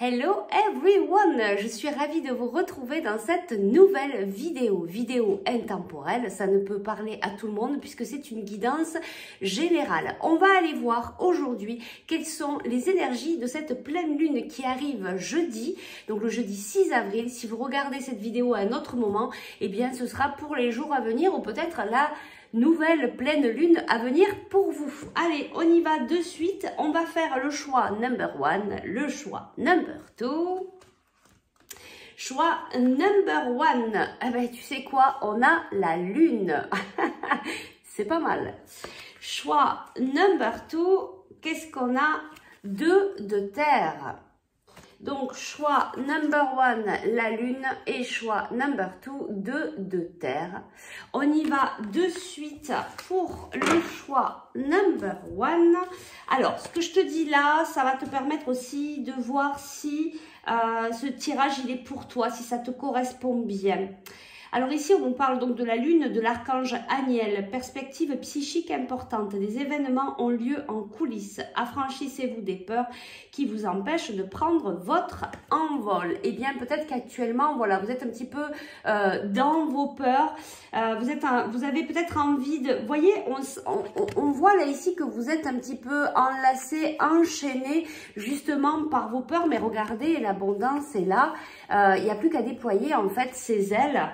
Hello everyone, je suis ravie de vous retrouver dans cette nouvelle vidéo intemporelle. Ça ne peut parler à tout le monde puisque c'est une guidance générale. On va aller voir aujourd'hui quelles sont les énergies de cette pleine lune qui arrive jeudi, donc le jeudi 6 avril. Si vous regardez cette vidéo à un autre moment, eh bien ce sera pour les jours à venir ou peut-être la nouvelle pleine lune à venir pour vous. Allez, on y va de suite. On va faire le choix number 1, le choix number 2. Choix number 1. Eh ben, tu sais quoi? On a la lune. C'est pas mal. Choix number 2. Qu'est-ce qu'on a? 2 de terre. Donc, choix number 1, la lune, et choix number 2, 2 de terre. On y va de suite pour le choix number 1. Alors, ce que je te dis là, ça va te permettre aussi de voir si ce tirage, il est pour toi, si ça te correspond bien. Alors ici, on parle donc de la lune, de l'archange Aniel, perspective psychique importante. Des événements ont lieu en coulisses. Affranchissez-vous des peurs qui vous empêchent de prendre votre envol. Eh bien, peut-être qu'actuellement, voilà, vous êtes un petit peu dans vos peurs. Vous avez peut-être envie de... Vous voyez, on voit là ici que vous êtes un petit peu enlacé, enchaîné justement par vos peurs. Mais regardez, l'abondance est là. Il n'y a plus qu'à déployer en fait ses ailes.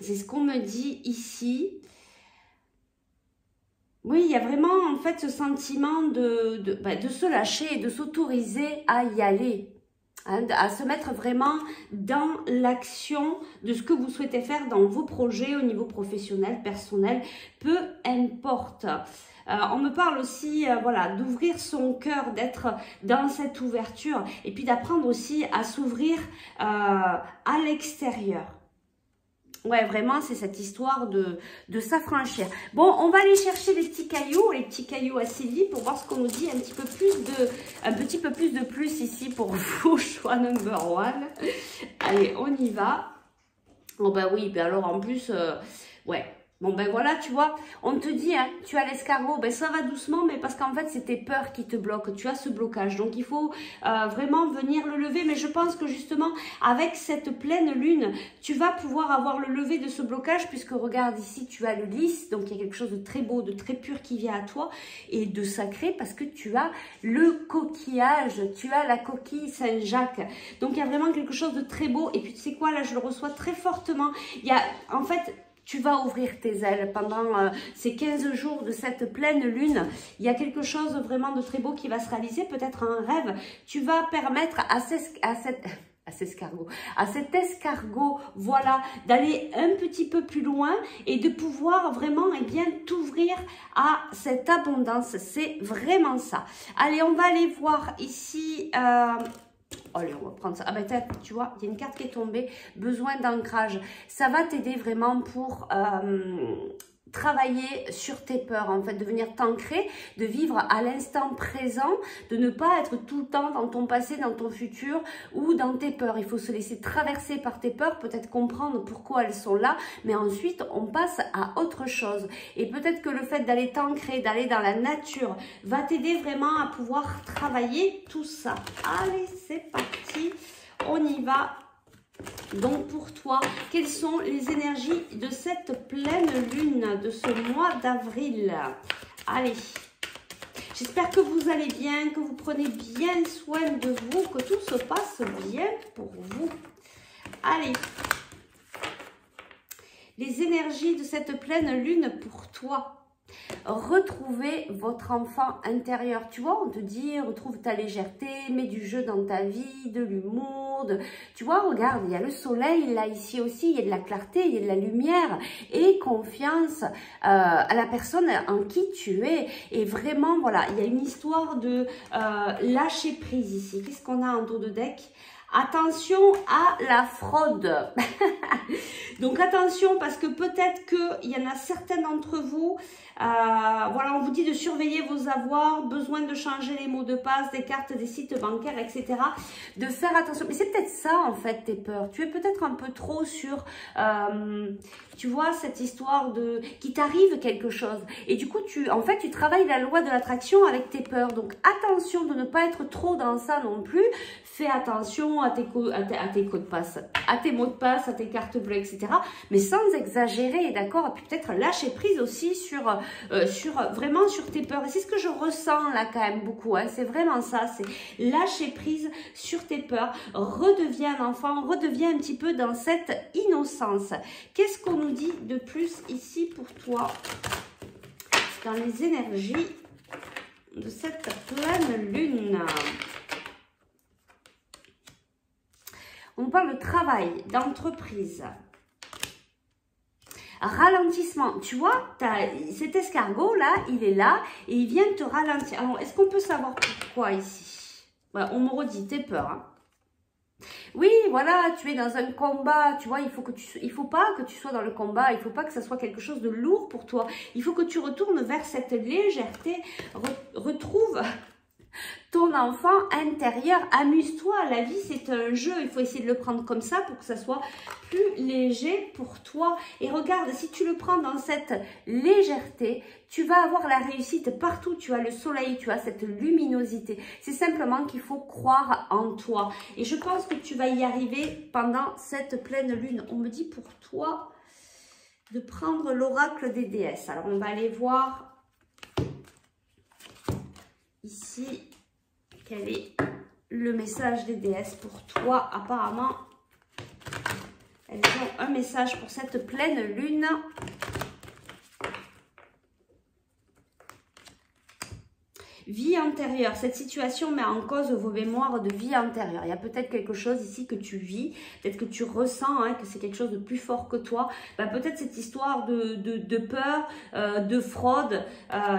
C'est ce qu'on me dit ici. Oui, il y a vraiment en fait ce sentiment de se lâcher et de s'autoriser à y aller. Hein, à se mettre vraiment dans l'action de ce que vous souhaitez faire dans vos projets au niveau professionnel, personnel, peu importe. On me parle aussi voilà, d'ouvrir son cœur, d'être dans cette ouverture et puis d'apprendre aussi à s'ouvrir à l'extérieur. Ouais, vraiment, c'est cette histoire de s'affranchir. Bon, on va aller chercher les petits cailloux à Sylvie pour voir ce qu'on nous dit un petit peu plus de plus ici pour vous, choix number 1. Allez, on y va. Oh ben oui, ben alors en plus, ouais. Bon ben voilà, tu vois, on te dit, hein, tu as l'escargot, ben ça va doucement, mais parce qu'en fait c'est tes peurs qui te bloquent, tu as ce blocage, donc il faut vraiment venir le lever, mais je pense que justement avec cette pleine lune, tu vas pouvoir avoir le lever de ce blocage, puisque regarde ici, tu as le lys, donc il y a quelque chose de très beau, de très pur qui vient à toi, et de sacré, parce que tu as le coquillage, tu as la coquille Saint-Jacques, donc il y a vraiment quelque chose de très beau, et puis tu sais quoi, là je le reçois très fortement, il y a en fait... Tu vas ouvrir tes ailes pendant ces 15 jours de cette pleine lune. Il y a quelque chose vraiment de très beau qui va se réaliser, peut-être un rêve. Tu vas permettre à cet escargot, voilà, d'aller un petit peu plus loin et de pouvoir vraiment bien t'ouvrir à cette abondance. C'est vraiment ça. Allez, on va aller voir ici... Allez, on va prendre ça. Ah ben tu vois, il y a une carte qui est tombée. Besoin d'ancrage. Ça va t'aider vraiment pour travailler sur tes peurs, en fait, de venir t'ancrer, de vivre à l'instant présent, de ne pas être tout le temps dans ton passé, dans ton futur ou dans tes peurs. Il faut se laisser traverser par tes peurs, peut-être comprendre pourquoi elles sont là, mais ensuite on passe à autre chose. Et peut-être que le fait d'aller t'ancrer, d'aller dans la nature, va t'aider vraiment à pouvoir travailler tout ça. Allez, c'est parti, on y va. Donc pour toi, quelles sont les énergies de cette pleine lune de ce mois d'avril? Allez, j'espère que vous allez bien, que vous prenez bien soin de vous, que tout se passe bien pour vous. Allez, les énergies de cette pleine lune pour toi. Retrouvez votre enfant intérieur. Tu vois, on te dit, retrouve ta légèreté, mets du jeu dans ta vie, de l'humour. Tu vois, regarde, il y a le soleil, là, ici aussi, il y a de la clarté, il y a de la lumière. Et confiance à la personne en qui tu es. Et vraiment, voilà, il y a une histoire de lâcher prise ici. Qu'est-ce qu'on a en dos de deck ? Attention à la fraude. Donc attention parce que peut-être qu'il y en a certains d'entre vous, voilà, on vous dit de surveiller vos avoirs, besoin de changer les mots de passe, des cartes, des sites bancaires, etc. De faire attention. Mais c'est peut-être peut-être ça en fait tes peurs. Tu es peut-être un peu trop sur, tu vois, cette histoire de qu'il t'arrive quelque chose. Et du coup, en fait, tu travailles la loi de l'attraction avec tes peurs. Donc, attention de ne pas être trop dans ça non plus. Fais attention à tes codes de passe, à tes mots de passe, à tes cartes bleues, etc. Mais sans exagérer, d'accord? Et puis peut-être lâcher prise aussi vraiment sur tes peurs. Et c'est ce que je ressens là quand même beaucoup. Hein. C'est vraiment ça, c'est lâcher prise sur tes peurs. Redeviens un enfant, redeviens un petit peu dans cette innocence. Qu'est-ce qu'on nous dit de plus ici pour toi dans les énergies de cette pleine lune? On parle de travail, d'entreprise. Ralentissement. Tu vois, cet escargot-là, il est là et il vient te ralentir. Alors, est-ce qu'on peut savoir pourquoi ici? Voilà, on me redit, t'es peur. Hein. Oui, voilà, tu es dans un combat, tu vois, il faut pas que tu sois dans le combat, il faut pas que ça soit quelque chose de lourd pour toi. Il faut que tu retournes vers cette légèreté, retrouve ton enfant intérieur, amuse-toi, la vie c'est un jeu, il faut essayer de le prendre comme ça pour que ça soit plus léger pour toi. Et regarde, si tu le prends dans cette légèreté, tu vas avoir la réussite partout, tu as le soleil, tu as cette luminosité. C'est simplement qu'il faut croire en toi. Et je pense que tu vas y arriver pendant cette pleine lune. On me dit pour toi de prendre l'oracle des déesses. Alors on va aller voir ici, quel est le message des déesses pour toi? Apparemment, elles ont un message pour cette pleine lune. Vie antérieure. Cette situation met en cause vos mémoires de vie antérieure. Il y a peut-être quelque chose ici que tu vis, peut-être que tu ressens hein, que c'est quelque chose de plus fort que toi. Ben, peut-être cette histoire de peur, de fraude.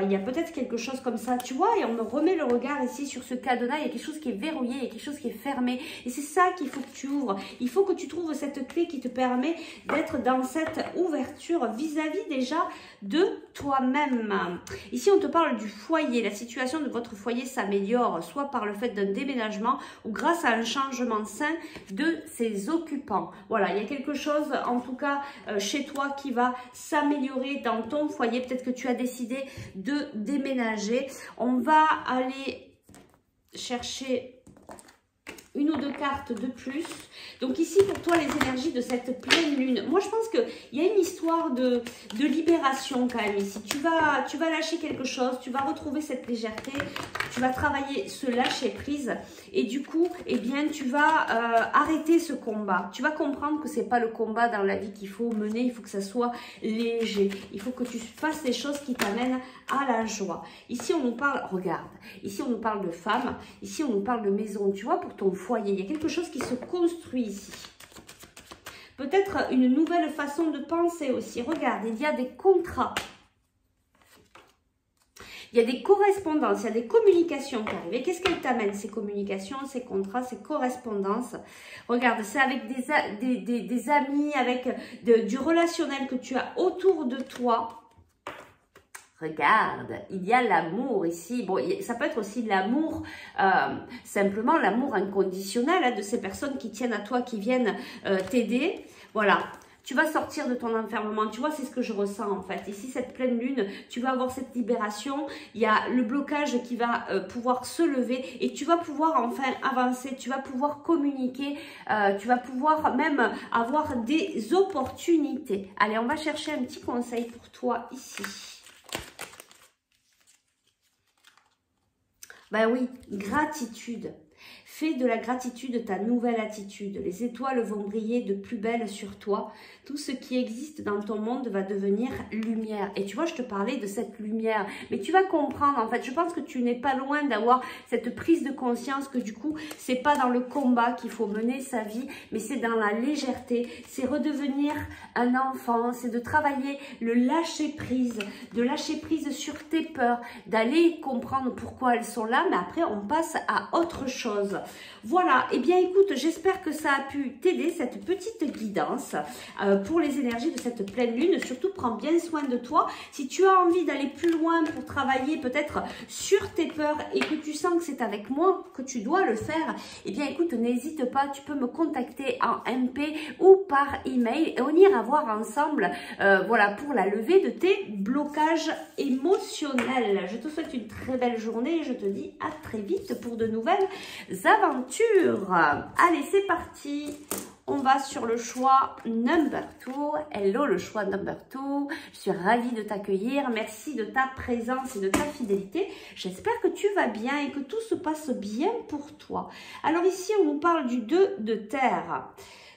Il y a peut-être quelque chose comme ça, tu vois. Et on me remet le regard ici sur ce cadenas. Il y a quelque chose qui est verrouillé, il y a quelque chose qui est fermé. Et c'est ça qu'il faut que tu ouvres. Il faut que tu trouves cette clé qui te permet d'être dans cette ouverture vis-à-vis déjà de toi-même. Ici, on te parle du foyer. La situation de votre foyer s'améliore, soit par le fait d'un déménagement ou grâce à un changement sain de ses occupants. Voilà, il y a quelque chose, en tout cas, chez toi qui va s'améliorer dans ton foyer. Peut-être que tu as décidé de déménager. On va aller chercher une ou deux cartes de plus. Donc ici, pour toi, les énergies de cette pleine lune. Moi, je pense qu'il y a une histoire de libération quand même ici. Tu vas lâcher quelque chose, tu vas retrouver cette légèreté, tu vas travailler ce lâcher prise. Et du coup, eh bien, tu vas arrêter ce combat. Tu vas comprendre que c'est pas le combat dans la vie qu'il faut mener. Il faut que ça soit léger. Il faut que tu fasses les choses qui t'amènent à la joie. Ici, on nous parle, regarde, ici, on nous parle de femme. Ici, on nous parle de maison. Tu vois, pour ton foyer, il y a quelque chose qui se construit ici. Peut-être une nouvelle façon de penser aussi. Regarde, il y a des contrats. Il y a des correspondances, il y a des communications qui arrivent. Et qu'est-ce qu'elles t'amènent, ces communications, ces contrats, ces correspondances? Regarde, c'est avec des amis, avec du relationnel que tu as autour de toi. Regarde, il y a l'amour ici. Bon, ça peut être aussi l'amour, simplement l'amour inconditionnel hein, de ces personnes qui tiennent à toi, qui viennent t'aider. Voilà, tu vas sortir de ton enfermement. Tu vois, c'est ce que je ressens en fait. Ici, cette pleine lune, tu vas avoir cette libération. Il y a le blocage qui va pouvoir se lever et tu vas pouvoir enfin avancer. Tu vas pouvoir communiquer. Tu vas pouvoir même avoir des opportunités. Allez, on va chercher un petit conseil pour toi ici. Ben oui, gratitude. Fais de la gratitude ta nouvelle attitude. Les étoiles vont briller de plus belle sur toi. Tout ce qui existe dans ton monde va devenir lumière. Et tu vois, je te parlais de cette lumière. Mais tu vas comprendre, en fait, je pense que tu n'es pas loin d'avoir cette prise de conscience que du coup, c'est pas dans le combat qu'il faut mener sa vie, mais c'est dans la légèreté. C'est redevenir un enfant, c'est de travailler le lâcher prise, de lâcher prise sur tes peurs, d'aller comprendre pourquoi elles sont là, mais après, on passe à autre chose. Voilà, et bien écoute, j'espère que ça a pu t'aider, cette petite guidance pour les énergies de cette pleine lune. Surtout, prends bien soin de toi. Si tu as envie d'aller plus loin pour travailler peut-être sur tes peurs et que tu sens que c'est avec moi que tu dois le faire, eh bien écoute, n'hésite pas, tu peux me contacter en MP ou par email et on ira voir ensemble, voilà, pour la levée de tes blocages émotionnels. Je te souhaite une très belle journée et je te dis à très vite pour de nouvelles aventures. Allez, c'est parti. On va sur le choix number 2. Hello, le choix number 2. Je suis ravie de t'accueillir. Merci de ta présence et de ta fidélité. J'espère que tu vas bien et que tout se passe bien pour toi. Alors ici, on nous parle du 2 de terre.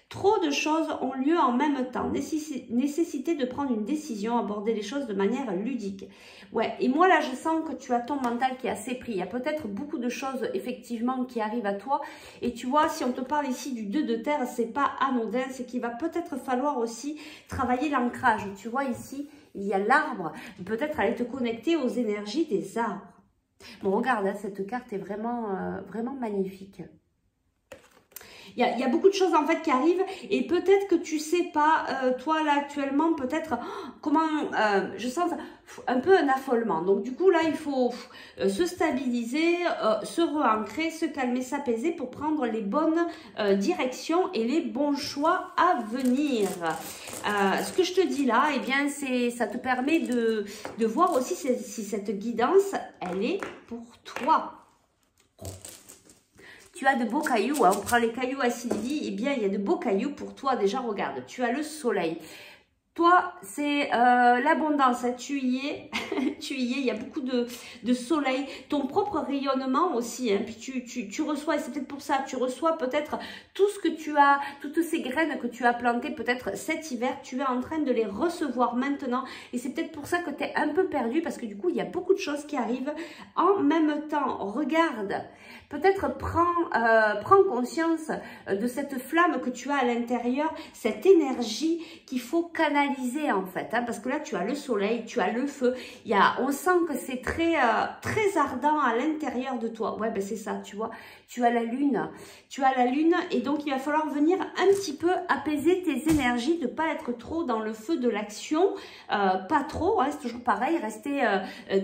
Trop de choses ont lieu en même temps. Nécessité de prendre une décision, aborder les choses de manière ludique. Ouais, et moi là, je sens que tu as ton mental qui est assez pris. Il y a peut-être beaucoup de choses, effectivement, qui arrivent à toi. Et tu vois, si on te parle ici du 2 de terre, c'est pas anodin. C'est qu'il va peut-être falloir aussi travailler l'ancrage. Tu vois, ici, il y a l'arbre. Peut-être aller te connecter aux énergies des arbres. Bon, regarde, hein, cette carte est vraiment, vraiment magnifique. Il y a beaucoup de choses en fait qui arrivent et peut-être que tu sais pas, toi là actuellement, peut-être comment, je sens un peu un affolement. Donc du coup là, il faut se stabiliser, se re-ancrer, se calmer, s'apaiser pour prendre les bonnes directions et les bons choix à venir. Ce que je te dis là, eh bien, ça te permet de voir aussi si cette guidance, elle est pour toi. Tu as de beaux cailloux, hein. On prend les cailloux à Sylvie, eh bien il y a de beaux cailloux pour toi. Déjà regarde, tu as le soleil. Toi, c'est l'abondance, hein. Tu y es, tu y es, il y a beaucoup de soleil, ton propre rayonnement aussi, hein. Puis tu reçois, et c'est peut-être pour ça, tu reçois peut-être tout ce que tu as, toutes ces graines que tu as plantées peut-être cet hiver, tu es en train de les recevoir maintenant, et c'est peut-être pour ça que tu es un peu perdu, parce que du coup, il y a beaucoup de choses qui arrivent en même temps. Regarde, peut-être prends conscience de cette flamme que tu as à l'intérieur, cette énergie qu'il faut canaliser en fait, hein, parce que là tu as le soleil, tu as le feu, on sent que c'est très ardent à l'intérieur de toi. Ouais, ben c'est ça, tu vois, tu as la lune et donc il va falloir venir un petit peu apaiser tes énergies, de pas être trop dans le feu de l'action, pas trop, hein, c'est toujours pareil, rester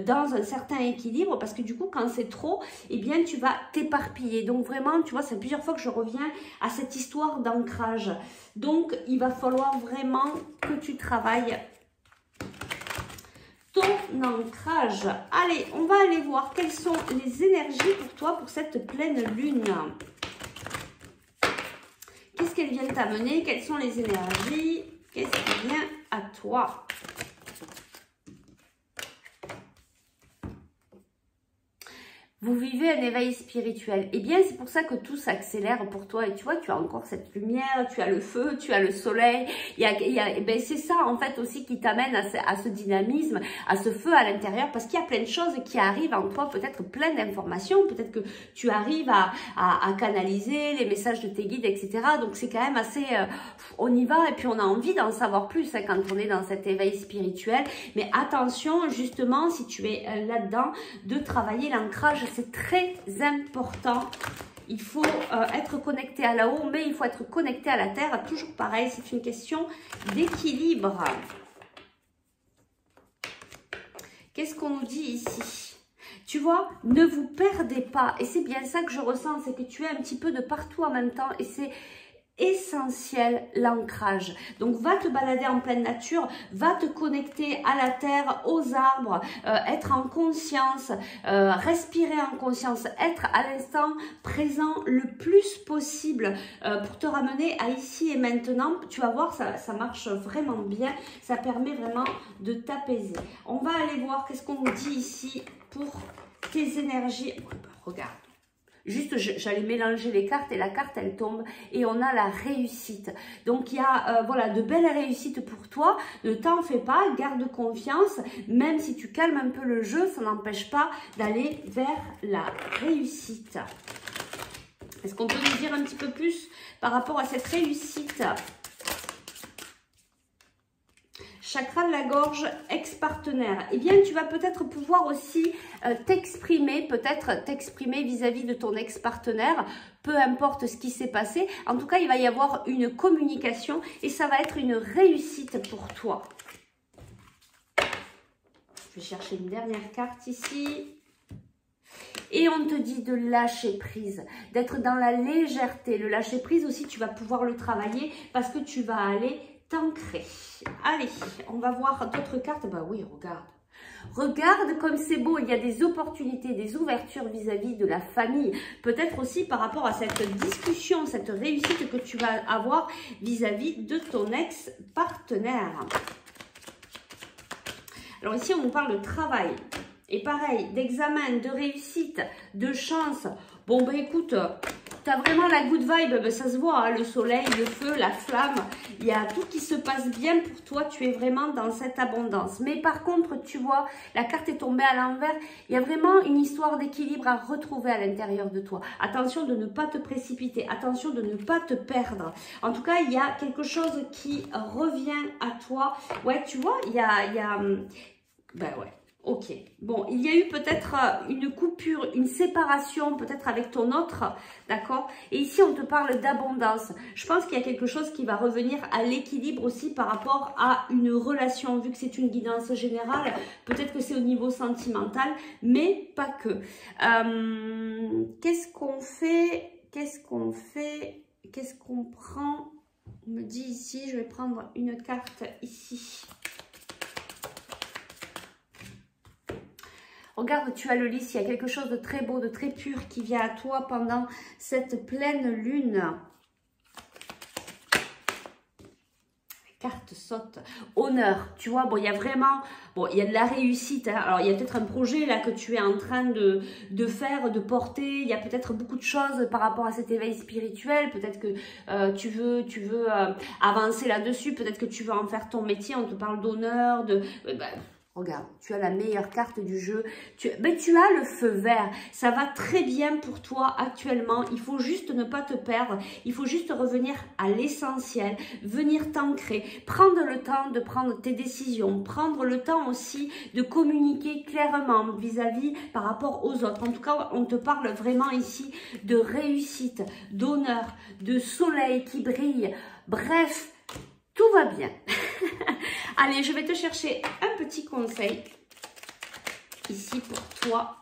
dans un certain équilibre, parce que du coup quand c'est trop, eh bien tu vas t'éparpiller. Donc vraiment, tu vois, c'est plusieurs fois que je reviens à cette histoire d'ancrage. Donc il va falloir vraiment que tu travailles ton ancrage. Allez, on va aller voir quelles sont les énergies pour toi pour cette pleine lune. Qu'est-ce qu'elle vient t'amener? Quelles sont les énergies? Qu'est-ce qui vient à toi? Vous vivez un éveil spirituel. Eh bien, c'est pour ça que tout s'accélère pour toi. Et tu vois, tu as encore cette lumière, tu as le feu, tu as le soleil. Ben, c'est ça, en fait, aussi qui t'amène à ce dynamisme, à ce feu à l'intérieur. Parce qu'il y a plein de choses qui arrivent en toi, peut-être plein d'informations. Peut-être que tu arrives à canaliser les messages de tes guides, etc. Donc, c'est quand même assez... on y va et puis on a envie d'en savoir plus, hein, quand on est dans cet éveil spirituel. Mais attention, justement, si tu es là-dedans, de travailler l'ancrage. C'est très important. Il faut être connecté à là-haut, mais il faut être connecté à la terre. Toujours pareil, c'est une question d'équilibre. Qu'est-ce qu'on nous dit ici? Tu vois, ne vous perdez pas. Et c'est bien ça que je ressens, c'est que tu es un petit peu de partout en même temps. Et c'est essentiel, l'ancrage. Donc va te balader en pleine nature, va te connecter à la terre, aux arbres, être en conscience, respirer en conscience, être à l'instant présent le plus possible pour te ramener à ici et maintenant. Tu vas voir, ça marche vraiment bien, ça permet vraiment de t'apaiser. On va aller voir qu'est-ce qu'on nous dit ici pour tes énergies. Regarde. Juste, j'allais mélanger les cartes et la carte, elle tombe et on a la réussite. Donc, il y a voilà, de belles réussites pour toi. Ne t'en fais pas, garde confiance. Même si tu calmes un peu le jeu, ça n'empêche pas d'aller vers la réussite. Est-ce qu'on peut nous dire un petit peu plus par rapport à cette réussite? chakra de la gorge, ex-partenaire. Eh bien, tu vas peut-être pouvoir aussi t'exprimer vis-à-vis de ton ex-partenaire, peu importe ce qui s'est passé. En tout cas, il va y avoir une communication et ça va être une réussite pour toi. Je vais chercher une dernière carte ici. Et on te dit de lâcher prise, d'être dans la légèreté. Le lâcher prise aussi, tu vas pouvoir le travailler parce que tu vas aller t'ancrer. Allez, on va voir d'autres cartes. Bah oui, regarde. Regarde comme c'est beau, il y a des opportunités, des ouvertures vis-à-vis de la famille. Peut-être aussi par rapport à cette discussion, cette réussite que tu vas avoir vis-à-vis de ton ex-partenaire. Alors ici, on nous parle de travail. Et pareil, d'examen, de réussite, de chance. Bon, ben écoute, tu as vraiment la good vibe, ben, ça se voit, hein, le soleil, le feu, la flamme. Il y a tout qui se passe bien pour toi, tu es vraiment dans cette abondance. Mais par contre, tu vois, la carte est tombée à l'envers. Il y a vraiment une histoire d'équilibre à retrouver à l'intérieur de toi. Attention de ne pas te précipiter, attention de ne pas te perdre. En tout cas, il y a quelque chose qui revient à toi. Ouais, tu vois, il y a ben ouais. Ok, bon, il y a eu peut-être une coupure, une séparation peut-être avec ton autre, d'accord? Et ici, on te parle d'abondance. Je pense qu'il y a quelque chose qui va revenir à l'équilibre aussi par rapport à une relation, vu que c'est une guidance générale. Peut-être que c'est au niveau sentimental, mais pas que. Qu'est-ce qu'on fait? Qu'est-ce qu'on fait? Qu'est-ce qu'on prend? On me dit ici, je vais prendre une carte ici. Regarde, tu as le lys, il y a quelque chose de très beau, de très pur qui vient à toi pendant cette pleine lune. Carte saute, honneur, tu vois, bon, il y a vraiment, bon, il y a de la réussite, hein. Alors il y a peut-être un projet là que tu es en train de faire, de porter, il y a peut-être beaucoup de choses par rapport à cet éveil spirituel, peut-être que tu veux avancer là-dessus, peut-être que tu veux en faire ton métier, on te parle d'honneur, regarde, tu as la meilleure carte du jeu. Tu as le feu vert. Ça va très bien pour toi actuellement. Il faut juste ne pas te perdre. Il faut juste revenir à l'essentiel. Venir t'ancrer. Prendre le temps de prendre tes décisions. Prendre le temps aussi de communiquer clairement vis-à-vis par rapport aux autres. En tout cas, on te parle vraiment ici de réussite, d'honneur, de soleil qui brille. Bref, tout va bien. Allez, je vais te chercher un petit conseil ici pour toi,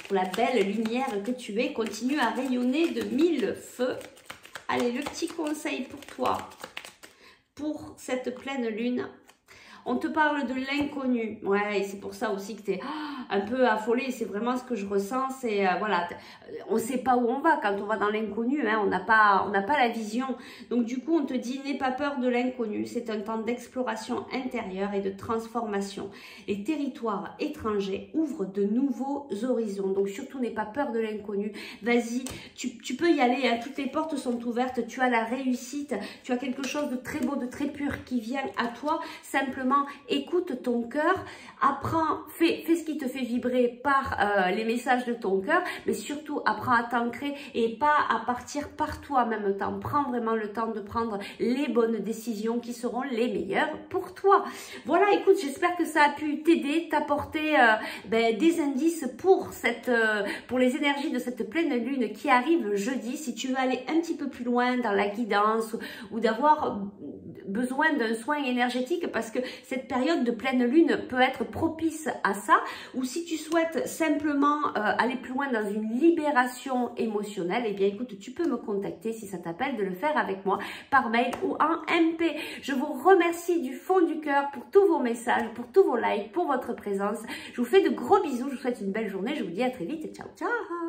pour la belle lumière que tu es. Continue à rayonner de 1000 feux. Allez, le petit conseil pour toi, pour cette pleine lune. On te parle de l'inconnu. Ouais, et c'est pour ça aussi que tu es un peu affolée. C'est vraiment ce que je ressens. C'est, voilà, on ne sait pas où on va quand on va dans l'inconnu. Hein, on n'a pas la vision. Donc, du coup, on te dit, n'aie pas peur de l'inconnu. C'est un temps d'exploration intérieure et de transformation. Les territoires étrangers ouvrent de nouveaux horizons. Donc, surtout, n'aie pas peur de l'inconnu. Vas-y, tu peux y aller. Hein, toutes les portes sont ouvertes. Tu as la réussite. Tu as quelque chose de très beau, de très pur qui vient à toi. Simplement, écoute ton cœur, apprends, fais ce qui te fait vibrer par les messages de ton cœur, mais surtout apprends à t'ancrer et pas à partir partout en même temps. Prends vraiment le temps de prendre les bonnes décisions qui seront les meilleures pour toi. Voilà, écoute, j'espère que ça a pu t'aider, t'apporter des indices pour les énergies de cette pleine lune qui arrive jeudi. Si tu veux aller un petit peu plus loin dans la guidance ou d'avoir besoin d'un soin énergétique, parce que cette période de pleine lune peut être propice à ça, ou si tu souhaites simplement aller plus loin dans une libération émotionnelle, eh bien écoute, tu peux me contacter si ça t'appelle de le faire avec moi par mail ou en MP. Je vous remercie du fond du cœur pour tous vos messages, pour tous vos likes, pour votre présence. Je vous fais de gros bisous, je vous souhaite une belle journée, je vous dis à très vite, ciao ciao.